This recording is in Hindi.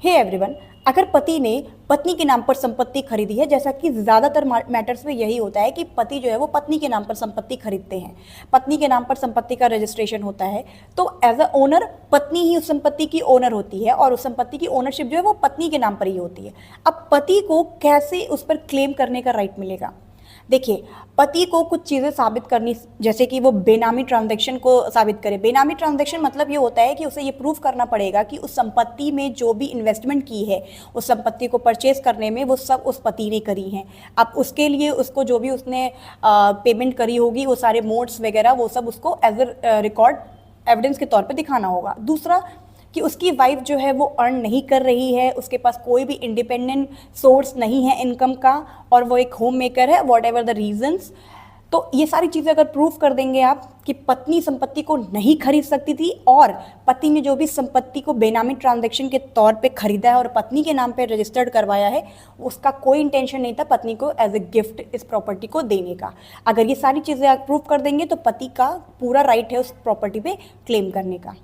हे एवरीवन, अगर पति ने पत्नी के नाम पर संपत्ति खरीदी है, जैसा कि ज़्यादातर मैटर्स में यही होता है कि पति जो है वो पत्नी के नाम पर संपत्ति खरीदते हैं, पत्नी के नाम पर संपत्ति का रजिस्ट्रेशन होता है, तो एज अ ओनर पत्नी ही उस संपत्ति की ओनर होती है और उस संपत्ति की ओनरशिप जो है वो पत्नी के नाम पर ही होती है। अब पति को कैसे उस पर क्लेम करने का राइट मिलेगा? देखिए, पति को कुछ चीज़ें साबित करनी, जैसे कि वो बेनामी ट्रांजैक्शन को साबित करे। बेनामी ट्रांजैक्शन मतलब ये होता है कि उसे ये प्रूव करना पड़ेगा कि उस संपत्ति में जो भी इन्वेस्टमेंट की है, उस संपत्ति को परचेज करने में, वो सब उस पति ने करी हैं। अब उसके लिए उसको जो भी उसने पेमेंट करी होगी, वो सारे मोड्स वगैरह वो सब उसको एज अ रिकॉर्ड एविडेंस के तौर पे दिखाना होगा। दूसरा कि उसकी वाइफ जो है वो अर्न नहीं कर रही है, उसके पास कोई भी इंडिपेंडेंट सोर्स नहीं है इनकम का, और वो एक होम मेकर है, वॉट एवर द रीजन्स। तो ये सारी चीज़ें अगर प्रूव कर देंगे आप कि पत्नी संपत्ति को नहीं खरीद सकती थी, और पति ने जो भी संपत्ति को बेनामी ट्रांजैक्शन के तौर पे खरीदा है और पत्नी के नाम पे रजिस्टर्ड करवाया है, उसका कोई इंटेंशन नहीं था पत्नी को एज ए गिफ्ट इस प्रॉपर्टी को देने का। अगर ये सारी चीज़ें आप प्रूव कर देंगे तो पति का पूरा राइट है उस प्रॉपर्टी पे क्लेम करने का।